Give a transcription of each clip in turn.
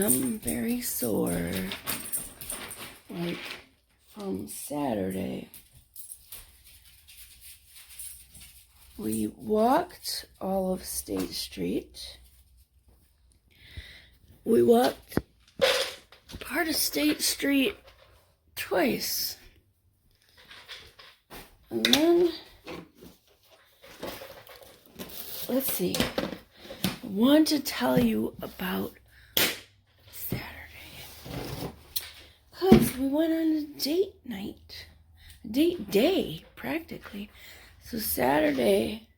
am very sore, like from Saturday. We walked all of State Street. We walked part of State Street twice. And then, let's see. I want to tell you about Saturday. Because we went on a date night. A date day, practically. So Saturday,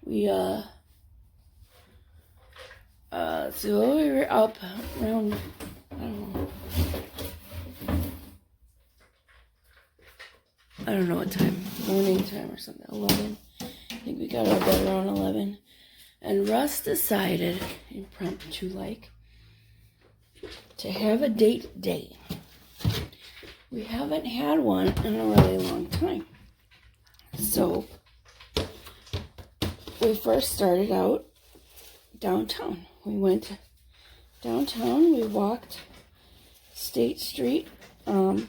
we so we were up around, I don't know what time, morning time or something, 11. I think we got out of bed around 11. And Russ decided, impromptu like, to have a date day. We haven't had one in a really long time. So, we first started out downtown. We went downtown, we walked State Street, and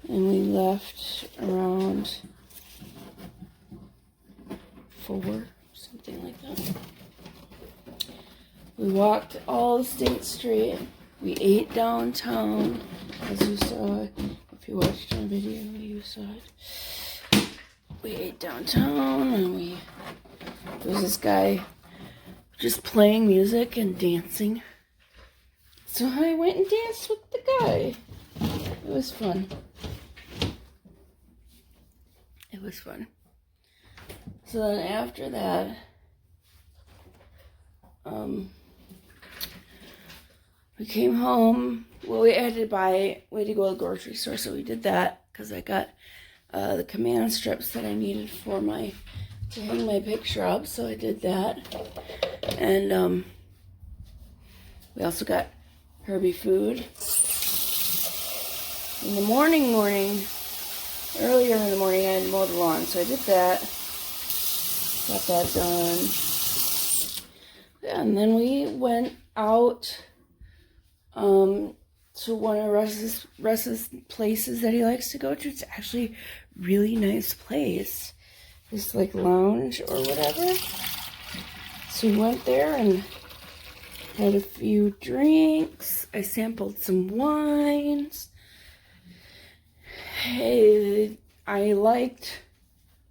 we left around 4, something like that. We walked all of State Street. We ate downtown, as you saw. If you watched our video, you saw it. We ate downtown, and there was this guy just playing music and dancing. So I went and danced with the guy. It was fun. It was fun. So then after that, we came home. Well, we had to go to the grocery store, so we did that because I got the command strips that I needed to hang my picture up, so I did that. And we also got Herbie food. In the morning, earlier in the morning, I had mowed the lawn, so I did that. Got that done. Yeah, and then we went out to one of Russ's places that he likes to go to. It's actually a really nice place. It's like lounge or whatever. So we went there and had a few drinks. I sampled some wines. Hey, I liked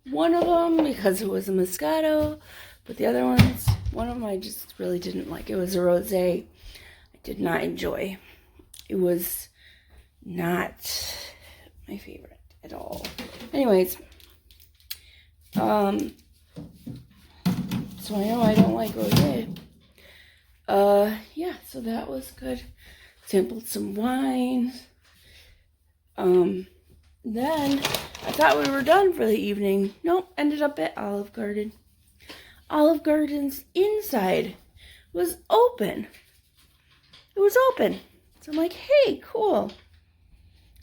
one of them because it was a Moscato, but the other ones, one of them I just really didn't like. It was a rosé. I did not enjoy. It was not my favorite at all. Anyways, so I know I don't like rosé. Yeah, so that was good. Sampled some wine. Then I thought we were done for the evening. Nope, ended up at Olive Garden. Olive Garden's inside was open. It was open. So I'm like, hey, cool.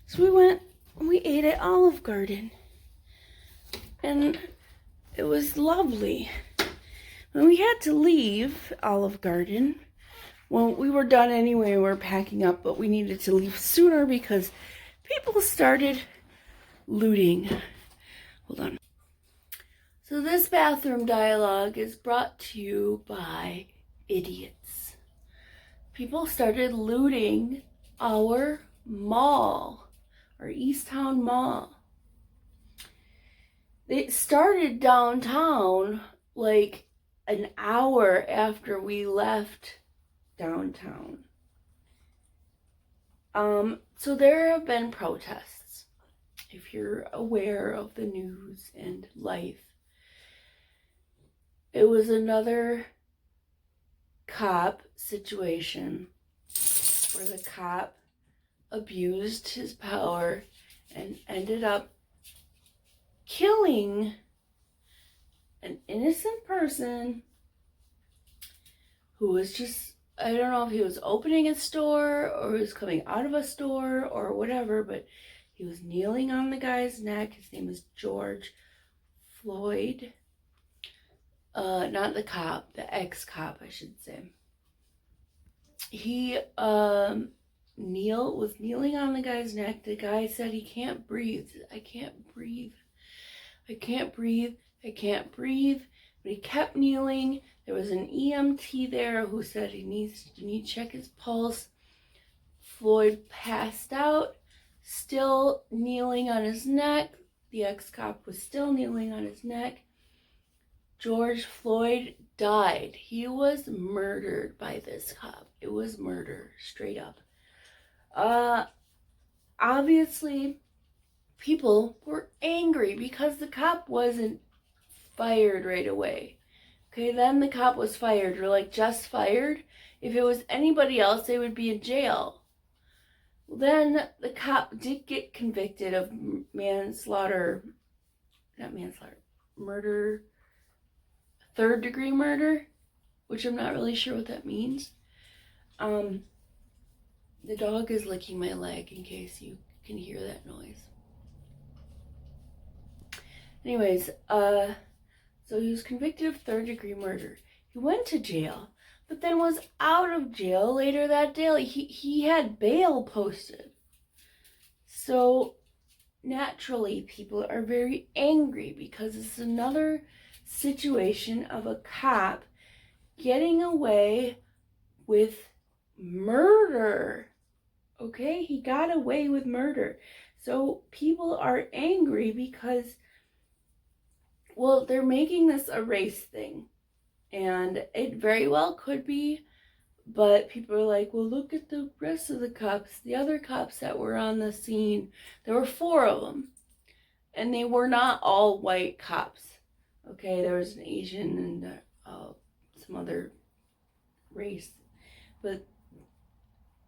So we went and we ate at Olive Garden. And it was lovely. When we had to leave Olive Garden, well, we were done anyway. We were packing up, but we needed to leave sooner because people started looting. Hold on. So this bathroom dialogue is brought to you by idiots. People started looting our mall, our Easttown Mall. It started downtown like an hour after we left downtown. So there have been protests, if you're aware of the news and life. It was another cop situation where the cop abused his power and ended up killing an innocent person who was just, I don't know if he was opening a store or he was coming out of a store or whatever, but he was kneeling on the guy's neck. His name is George Floyd. Not the cop, the ex-cop, I should say. he was kneeling on the guy's neck. The guy said he can't breathe. I can't breathe. I can't breathe. I can't breathe. But he kept kneeling. There was an EMT there who said you need to check his pulse. Floyd passed out, still kneeling on his neck. The ex-cop was still kneeling on his neck. George Floyd died. He was murdered by this cop. It was murder, straight up. Obviously, people were angry because the cop wasn't fired right away. Okay, then the cop was fired, or like just fired. If it was anybody else, they would be in jail. Then the cop did get convicted of murder, third-degree murder, which I'm not really sure what that means. The dog is licking my leg in case you can hear that noise. Anyways, so he was convicted of third-degree murder. He went to jail, but then was out of jail later that day. He had bail posted. So naturally, people are very angry because it's another situation of a cop getting away with murder. Okay, he got away with murder. So people are angry because, well, they're making this a race thing. And it very well could be, but people are like, well, look at the rest of the cops, the other cops that were on the scene. There were 4 of them, and they were not all white cops. Okay, there was an Asian and some other race, but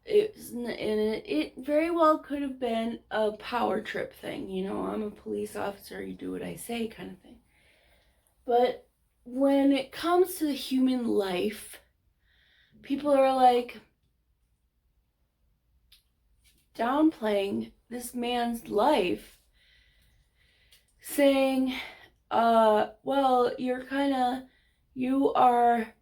it very well could have been a power trip thing. You know, I'm a police officer, you do what I say kind of thing. But when it comes to human life, people are like downplaying this man's life, saying, well, you are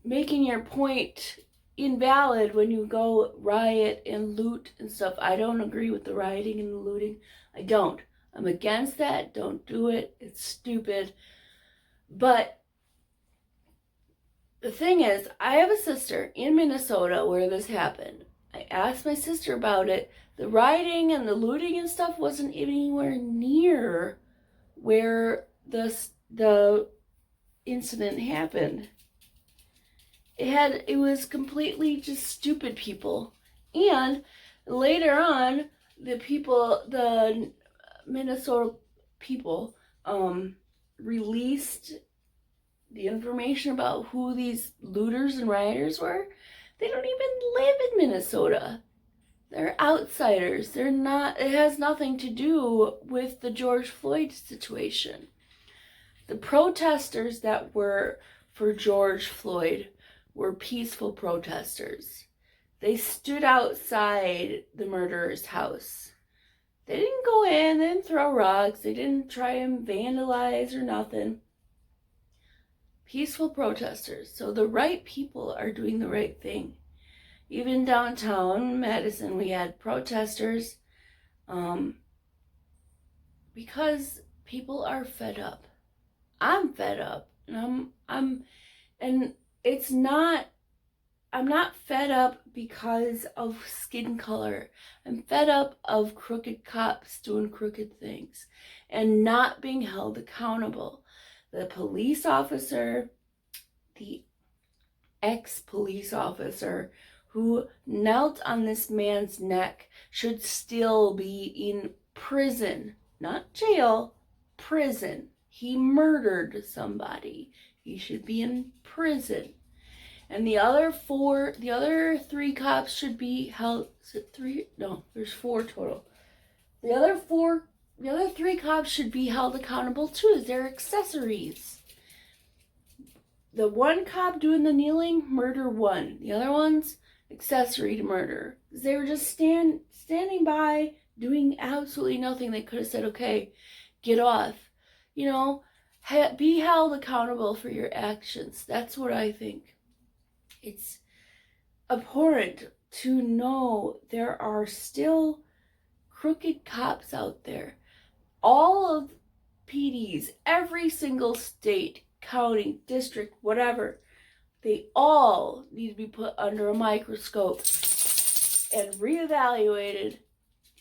making your point invalid when you go riot and loot and stuff. I don't agree with the rioting and the looting. I don't. I'm against that. Don't do it. It's stupid. But the thing is, I have a sister in Minnesota where this happened. I asked my sister about it. The rioting and the looting and stuff wasn't anywhere near where the incident happened. It was completely just stupid people. And later on, the Minnesota people released the information about who these looters and rioters were. They don't even live in Minnesota. They're outsiders. They're not. It has nothing to do with the George Floyd situation. The protesters that were for George Floyd were peaceful protesters. They stood outside the murderer's house. They didn't go in, they didn't throw rocks, they didn't try and vandalize or nothing. Peaceful protesters. So the right people are doing the right thing. Even downtown Madison, we had protesters because people are fed up. I'm fed up, and I'm not fed up because of skin color. I'm fed up of crooked cops doing crooked things and not being held accountable. The police officer, the ex-police officer who knelt on this man's neck should still be in prison, not jail, prison. He murdered somebody. He should be in prison. And the other 3 cops should be held. Is it 3? No, there's 4 total. The other 3 cops should be held accountable too. They're accessories. The one cop doing the kneeling, murder 1. The other one's accessory to murder. They were just standing by, doing absolutely nothing. They could have said, okay, get off. You know, be held accountable for your actions. That's what I think. It's abhorrent to know there are still crooked cops out there. All of PDs, every single state, county, district, whatever, they all need to be put under a microscope and reevaluated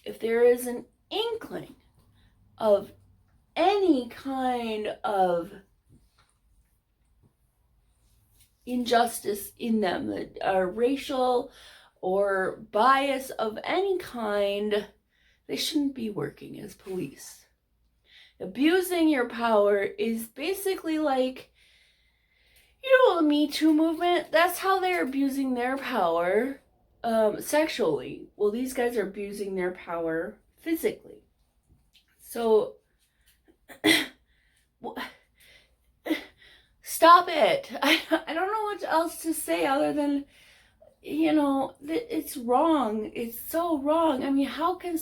if there is an inkling of any kind of injustice in them, racial or bias of any kind. They shouldn't be working as police. Abusing your power is basically like, you know, the Me Too movement. That's how they're abusing their power sexually. Well, these guys are abusing their power physically. So, stop it. I don't know what else to say other than, you know, that it's wrong. It's so wrong. I mean, how can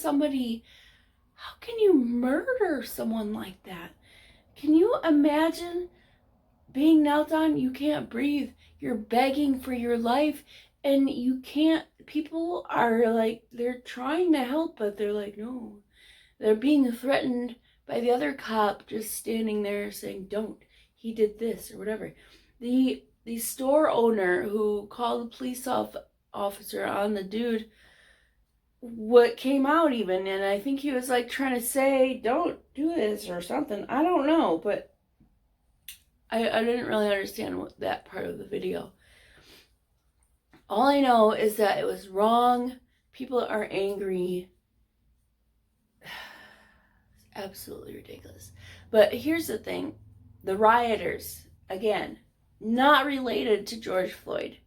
you murder someone like that? Can you imagine being knelt on? You can't breathe. You're begging for your life and you can't. People are like, they're trying to help, but they're like, no. They're being threatened by the other cop just standing there saying, don't. He did this or whatever. The store owner who called the police officer on the dude, what came out even, and I think he was like trying to say, don't do this or something. I don't know, but I didn't really understand that part of the video. All I know is that it was wrong. People are angry. It's absolutely ridiculous. But here's the thing. The rioters, again, not related to George Floyd.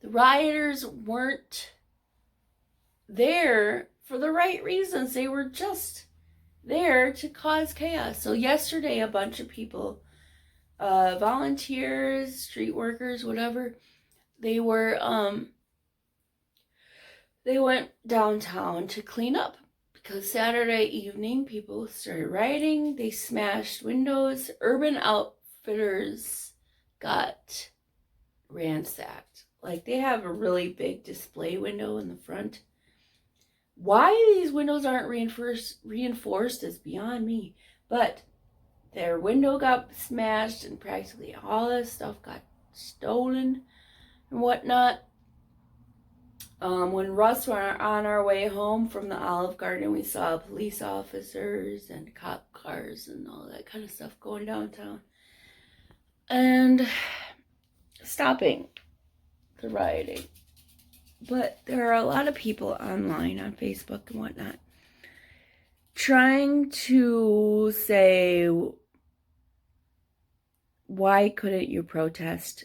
The rioters weren't there for the right reasons. They were just there to cause chaos. So yesterday, a bunch of people, volunteers, street workers, whatever, they went downtown to clean up. Because Saturday evening, people started rioting. They smashed windows. Urban Outfitters got ransacked. Like, they have a really big display window in the front. Why these windows aren't reinforced is beyond me. But their window got smashed and practically all this stuff got stolen and whatnot. When Russ were on our way home from the Olive Garden, we saw police officers and cop cars and all that kind of stuff going downtown. And stopping the rioting. But there are a lot of people online on Facebook and whatnot trying to say, why couldn't you protest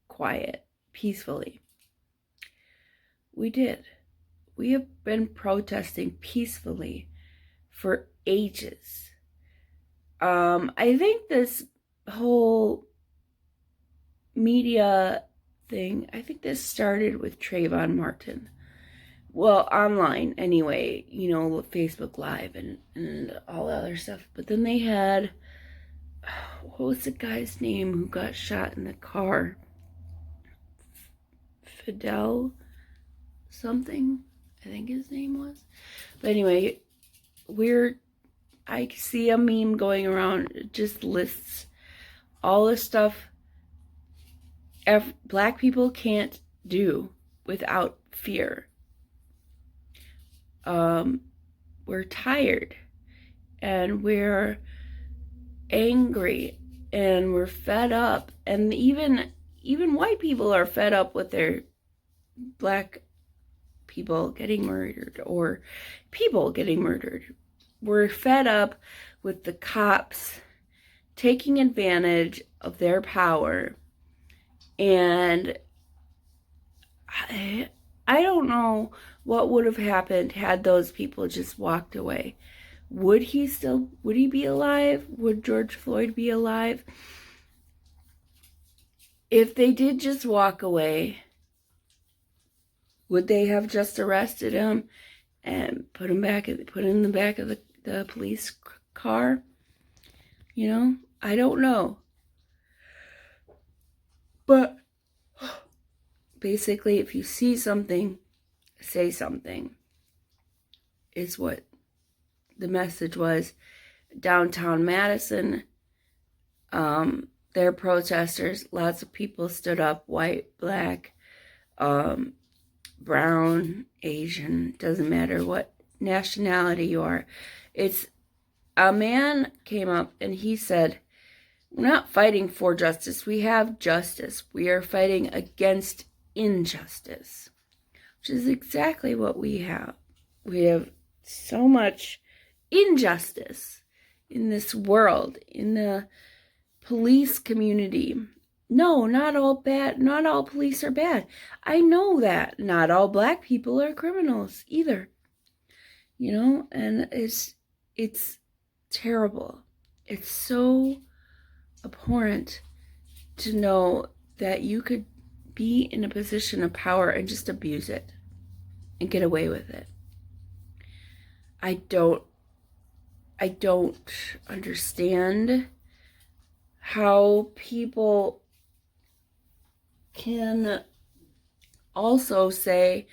quiet, peacefully? We did. We have been protesting peacefully for ages. I think this whole media thing, I think this started with Trayvon Martin. Well, online anyway, you know, Facebook Live and all the other stuff. But then they had, what was the guy's name who got shot in the car? Fidel something, I think his name was. But anyway, I see a meme going around. It just lists all the stuff black people can't do without fear. We're tired and we're angry and we're fed up, and even white people are fed up with their black people getting murdered or people getting murdered. We're fed up with the cops taking advantage of their power, and I don't know what would have happened had those people just walked away. Would he be alive? Would George Floyd be alive? If they did just walk away, would they have just arrested him and put him in the back of the police car? You know, I don't know. But basically, if you see something, say something, is what the message was. Downtown Madison, their protesters, lots of people stood up, white, black, brown, Asian, doesn't matter what nationality you are. It's a man came up and he said, we're not fighting for justice. We have justice. We are fighting against injustice, which is exactly what we have. We have so much injustice in this world, in the police community. No, not all police are bad. I know that. Not all black people are criminals either. You know, and it's terrible. It's so abhorrent to know that you could be in a position of power and just abuse it and get away with it. I don't understand how people can also say,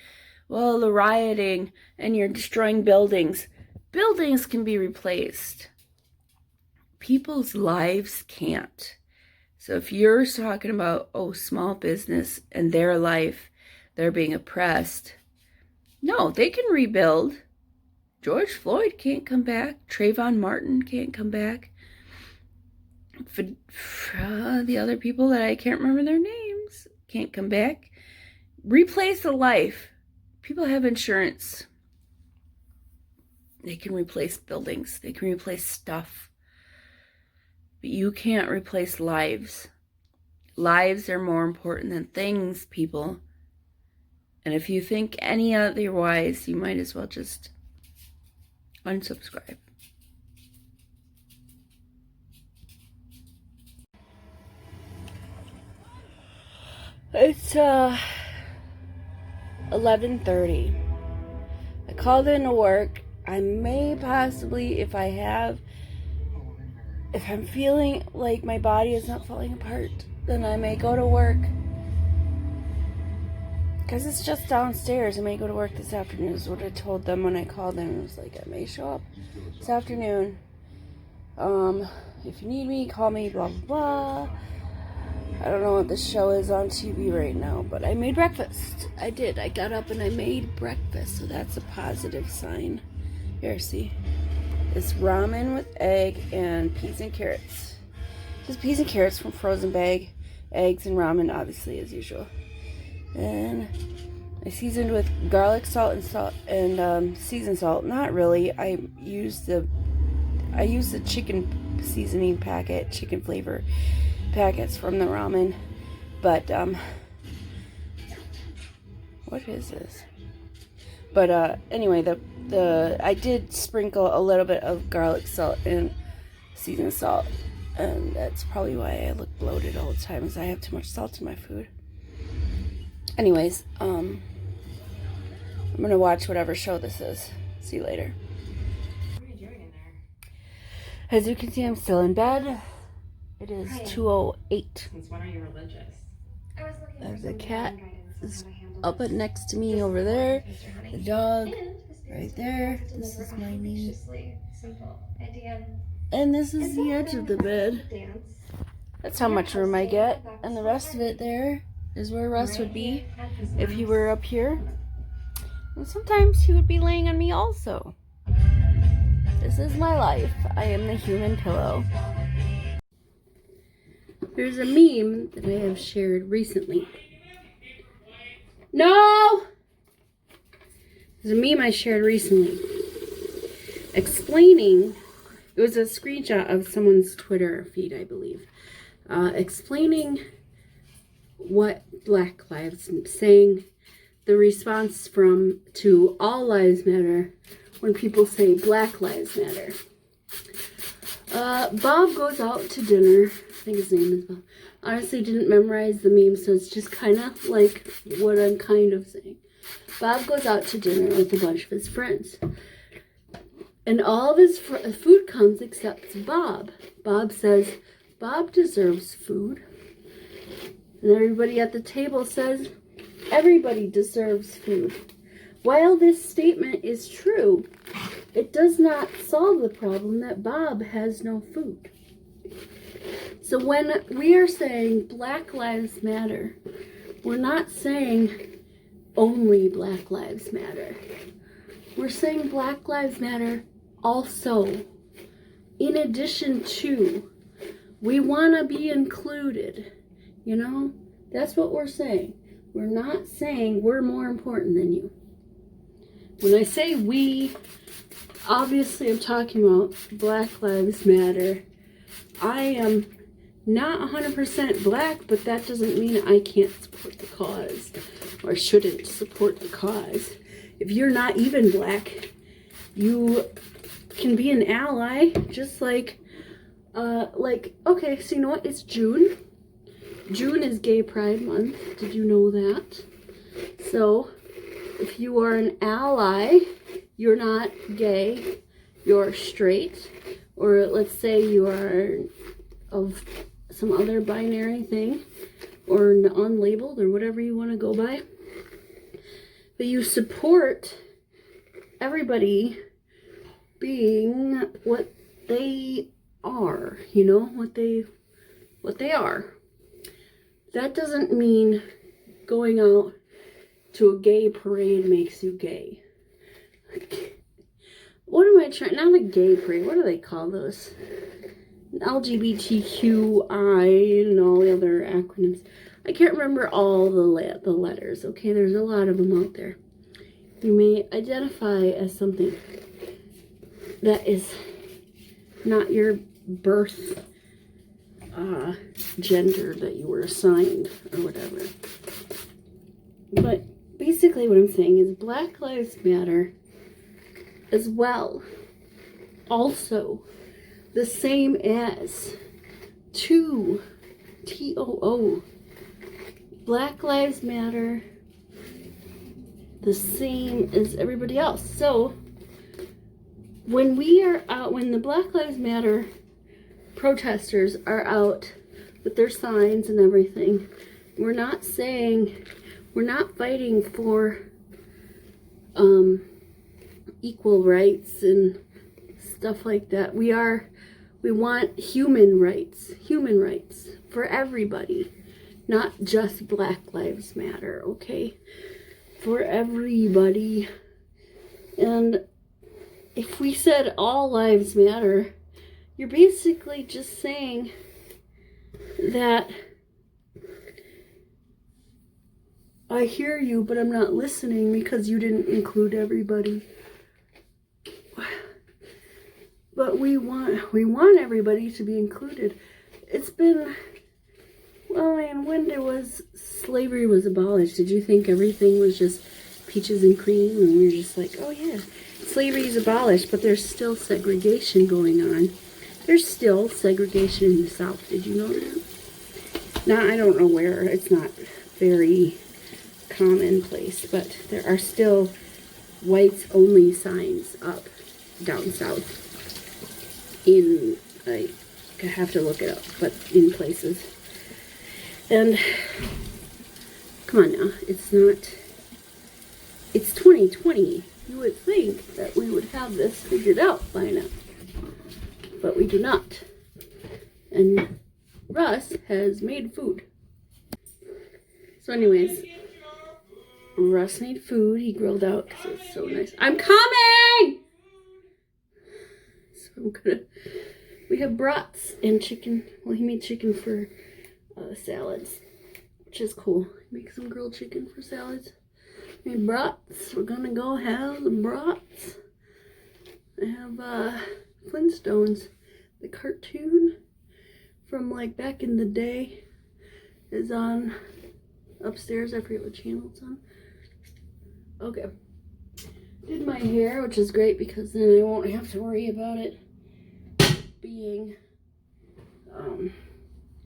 well, the rioting and you're destroying buildings. Buildings can be replaced. People's lives can't. So if you're talking about, small business and their life, they're being oppressed. No, they can rebuild. George Floyd can't come back. Trayvon Martin can't come back. For the other people that I can't remember their names can't come back. Replace a life. People have insurance. They can replace buildings. They can replace stuff. But you can't replace lives. Lives are more important than things, people. And if you think any otherwise, you might as well just unsubscribe. It's 11:30. I called into work. I may possibly, if I'm feeling like my body is not falling apart, then I may go to work. Because it's just downstairs. I may go to work this afternoon is what I told them when I called them. It was like, I may show up this afternoon. If you need me, call me, blah, blah, blah. I don't know what the show is on TV right now, but I made breakfast. I did. I got up and I made breakfast, so that's a positive sign. Here, see. It's ramen with egg and peas and carrots. Just peas and carrots from frozen bag. Eggs and ramen, obviously, as usual. And I seasoned with garlic, salt, and seasoned salt. Not really. I used the chicken seasoning packet, chicken flavor packets from the ramen. But what is this? But anyway, I did sprinkle a little bit of garlic, salt, and seasoned salt, and that's probably why I look bloated all the time, is I have too much salt in my food. Anyways, I'm gonna watch whatever show this is. See you later. What are you doing in there? As you can see, I'm still in bed. It is 2:08. Since when are you religious? There's a cat up next to me over there. The dog right there. This is my knee. And this is the edge of the bed. That's how much room I get. And the rest of it there is where Russ would be if he were up here. And sometimes he would be laying on me also. This is my life. I am the human pillow. There's a meme that I have shared recently. No! There's a meme I shared recently explaining, it was a screenshot of someone's Twitter feed, I believe, explaining what Black Lives, saying the response to All Lives Matter when people say Black Lives Matter. Bob goes out to dinner. I think his name is Bob. Honestly, didn't memorize the meme, so it's just kind of like what I'm kind of saying. Bob goes out to dinner with a bunch of his friends. And all of his food comes except Bob. Bob says Bob deserves food. And everybody at the table says everybody deserves food. While this statement is true, it does not solve the problem that Bob has no food. So when we are saying Black Lives Matter, we're not saying only Black Lives Matter. We're saying Black Lives Matter also. In addition to, we want to be included. You know, that's what we're saying. We're not saying we're more important than you. When I say we, obviously I'm talking about Black Lives Matter. I am not 100% black, but that doesn't mean I can't support the cause or shouldn't support the cause. If you're not even black, you can be an ally, just like, okay, so you know what? It's June. June is Gay Pride Month. Did you know that? So, if you are an ally, you're not gay, you're straight, or let's say you are of some other binary thing, or unlabeled, or whatever you want to go by. But you support everybody being what they are, you know, what they are. That doesn't mean going out to a gay parade makes you gay. What am I trying? Not a gay parade. What do they call those? LGBTQI and all the other acronyms. I can't remember all the letters. Okay, there's a lot of them out there. You may identify as something that is not your birth gender that you were assigned or whatever. But basically what I'm saying is Black Lives Matter as well. Also the same as TOO. Black Lives Matter the same as everybody else. So when we are out, when the Black Lives Matter protesters are out with their signs and everything, we're not fighting for equal rights and stuff like that. We want human rights for everybody, not just Black Lives Matter, okay? For everybody. And if we said all lives matter, you're basically just saying that I hear you, but I'm not listening because you didn't include everybody. But we want everybody to be included. It's been, well, and when slavery was abolished, did you think everything was just peaches and cream and we were just like, oh yeah, slavery is abolished, but there's still segregation going on. There's still segregation in the South. Did you know that? Now, I don't know where. It's not very commonplace, but there are still whites-only signs up down south. I have to look it up, but in places. And, come on now, it's 2020. You would think that we would have this figured out by now. But we do not. And Russ has made food. So anyways, Russ made food. He grilled out because it's so nice. I'm coming! So we have brats and chicken. Well, he made chicken for salads, which is cool. Make some grilled chicken for salads. Made brats. We're gonna go have the brats. I have Flintstones, the cartoon from like back in the day, is on upstairs. I forget what channel it's on. Okay. Did my hair, which is great because then I won't have to worry about it being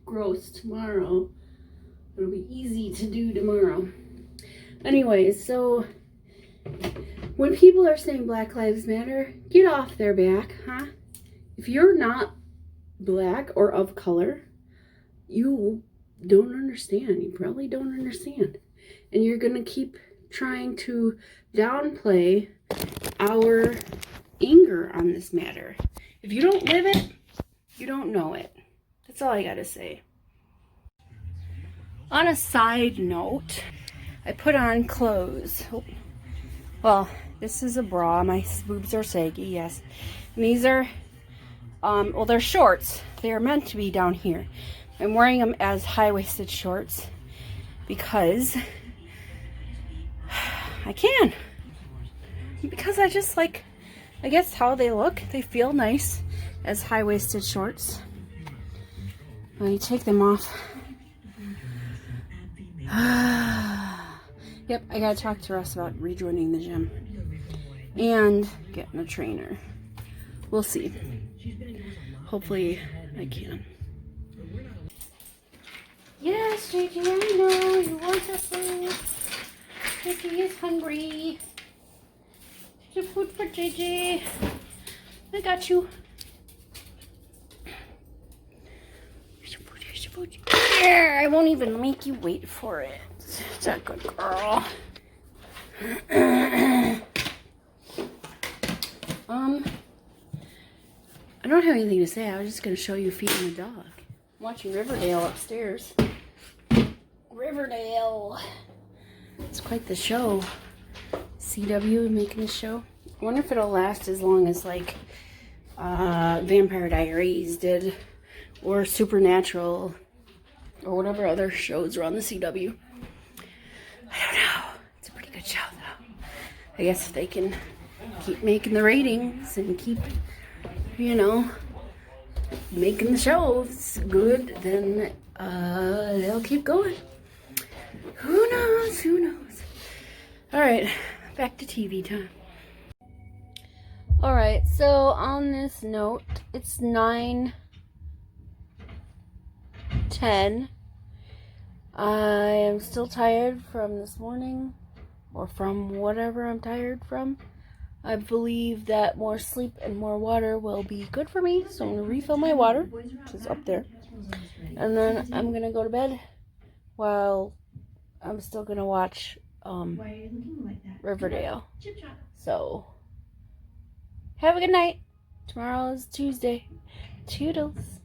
gross tomorrow. It'll be easy to do tomorrow. Anyways, so when people are saying Black Lives Matter, get off their back, huh? If you're not black or of color, you don't understand. You probably don't understand. And you're going to keep trying to downplay our anger on this matter. If you don't live it, you don't know it. That's all I got to say. On a side note, I put on clothes. Oh. Well, this is a bra. My boobs are saggy, yes. And these are, well, they're shorts. They are meant to be down here. I'm wearing them as high-waisted shorts because I can. Because I just like, I guess how they look. They feel nice as high-waisted shorts. When you take them off. Yep, I gotta talk to Russ about rejoining the gym and getting a trainer. We'll see. Hopefully I can. Yes, JJ, I know you want the food. JJ is hungry. There's food for JJ. I got you. Here's your food. Here's your food. Here, I won't even make you wait for it. It's a good girl. I don't have anything to say. I was just going to show you feeding the dog. I'm watching Riverdale upstairs. Riverdale. It's quite the show. CW making the show. I wonder if it'll last as long as like Vampire Diaries did, or Supernatural, or whatever other shows are on the CW. I don't know. It's a pretty good show though. I guess if they can keep making the ratings and keep, you know, making the shows good, then they'll keep going. Who knows? Who knows? Alright, back to TV time. Alright, so on this note, it's 9:10. I am still tired from this morning, or from whatever I'm tired from. I believe that more sleep and more water will be good for me, so I'm going to refill my water, which is up there. And then I'm going to go to bed while I'm still going to watch Riverdale. So, have a good night. Tomorrow is Tuesday. Toodles.